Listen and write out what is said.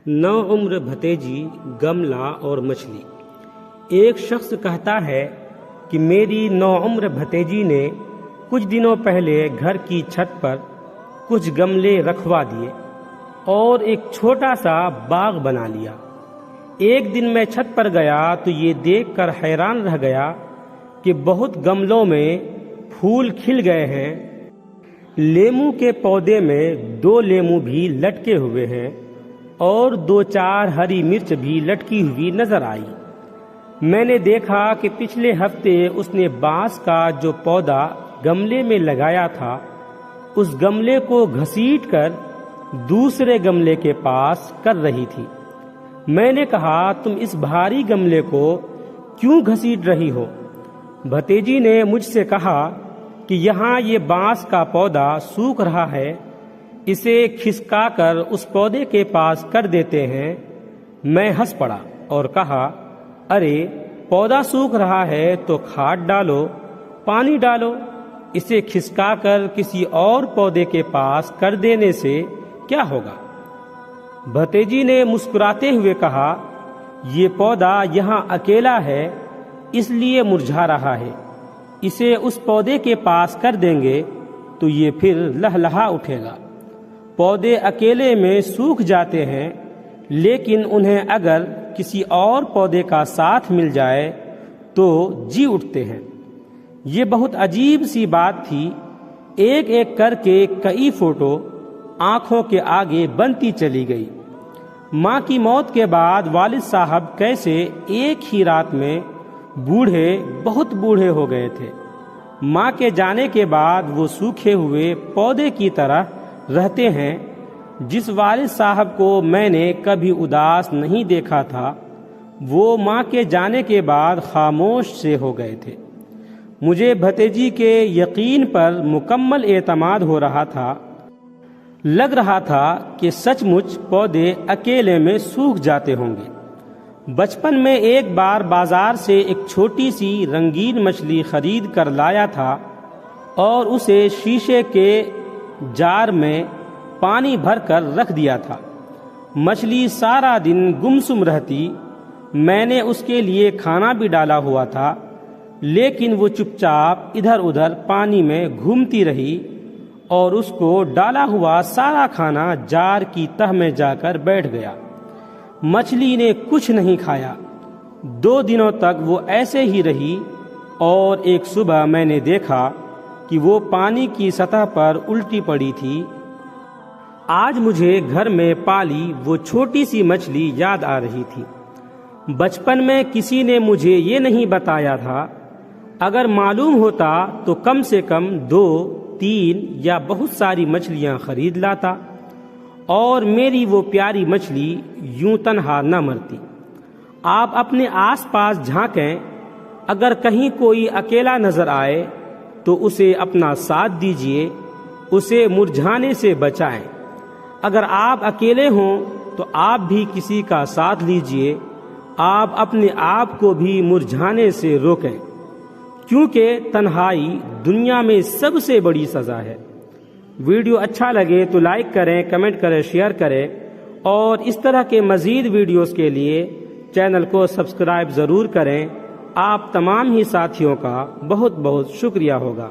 نوعمر بھتیجی، گملہ اور مچھلی۔ ایک شخص کہتا ہے کہ میری نوعمر بھتیجی نے کچھ دنوں پہلے گھر کی چھت پر کچھ گملے رکھوا دیے اور ایک چھوٹا سا باغ بنا لیا۔ ایک دن میں چھت پر گیا تو یہ دیکھ کر حیران رہ گیا کہ بہت گملوں میں پھول کھل گئے ہیں۔ لیموں کے پودے میں 2 لیموں بھی لٹکے ہوئے ہیں اور 2-4 ہری مرچ بھی لٹکی ہوئی نظر آئی۔ میں نے دیکھا کہ پچھلے ہفتے اس نے بانس کا جو پودا گملے میں لگایا تھا اس گملے کو گھسیٹ کر دوسرے گملے کے پاس کر رہی تھی۔ میں نے کہا، تم اس بھاری گملے کو کیوں گھسیٹ رہی ہو؟ بھتیجی نے مجھ سے کہا کہ یہاں یہ بانس کا پودا سوکھ رہا ہے، اسے کھسکا کر اس پودے کے پاس کر دیتے ہیں۔ میں ہنس پڑا اور کہا، ارے پودا سوکھ رہا ہے تو کھاد ڈالو، پانی ڈالو، اسے کھسکا کر کسی اور پودے کے پاس کر دینے سے کیا ہوگا؟ بھتیجی نے مسکراتے ہوئے کہا، یہ پودا یہاں اکیلا ہے اس لیے مرجھا رہا ہے، اسے اس پودے کے پاس کر دیں گے تو یہ پھر لہلہا اٹھے گا۔ پودے اکیلے میں سوکھ جاتے ہیں لیکن انہیں اگر کسی اور پودے کا ساتھ مل جائے تو جی اٹھتے ہیں۔ یہ بہت عجیب سی بات تھی۔ ایک ایک کر کے کئی فوٹو آنکھوں کے آگے بنتی چلی گئی۔ ماں کی موت کے بعد والد صاحب کیسے ایک ہی رات میں بہت بوڑھے ہو گئے تھے۔ ماں کے جانے کے بعد وہ سوکھے ہوئے پودے کی طرح رہتے ہیں۔ جس والد صاحب کو میں نے کبھی اداس نہیں دیکھا تھا وہ ماں کے جانے کے بعد خاموش سے ہو گئے تھے۔ مجھے بھتیجی کے یقین پر مکمل اعتماد ہو رہا تھا۔ لگ رہا تھا کہ سچ مچ پودے اکیلے میں سوکھ جاتے ہوں گے۔ بچپن میں ایک بار بازار سے ایک چھوٹی سی رنگین مچھلی خرید کر لایا تھا اور اسے شیشے کے جار میں پانی بھر کر رکھ دیا تھا۔ مچھلی سارا دن گمسم رہتی۔ میں نے اس کے لیے کھانا بھی ڈالا ہوا تھا لیکن وہ چپ چاپ ادھر ادھر پانی میں گھومتی رہی اور اس کو ڈالا ہوا سارا کھانا جار کی تہ میں جا کر بیٹھ گیا۔ مچھلی نے کچھ نہیں کھایا۔ 2 دنوں تک وہ ایسے ہی رہی اور ایک صبح میں نے دیکھا کہ وہ پانی کی سطح پر الٹی پڑی تھی۔ آج مجھے گھر میں پالی وہ چھوٹی سی مچھلی یاد آ رہی تھی۔ بچپن میں کسی نے مجھے یہ نہیں بتایا تھا، اگر معلوم ہوتا تو کم سے کم 2-3 یا بہت ساری مچھلیاں خرید لاتا اور میری وہ پیاری مچھلی یوں تنہا نہ مرتی۔ آپ اپنے آس پاس جھانکیں، اگر کہیں کوئی اکیلا نظر آئے تو اسے اپنا ساتھ دیجیے، اسے مرجھانے سے بچائیں۔ اگر آپ اکیلے ہوں تو آپ بھی کسی کا ساتھ لیجیے، آپ اپنے آپ کو بھی مرجھانے سے روکیں، کیونکہ تنہائی دنیا میں سب سے بڑی سزا ہے۔ ویڈیو اچھا لگے تو لائک کریں، کمنٹ کریں، شیئر کریں اور اس طرح کے مزید ویڈیوز کے لیے چینل کو سبسکرائب ضرور کریں۔ آپ تمام ہی ساتھیوں کا بہت بہت شکریہ ہوگا۔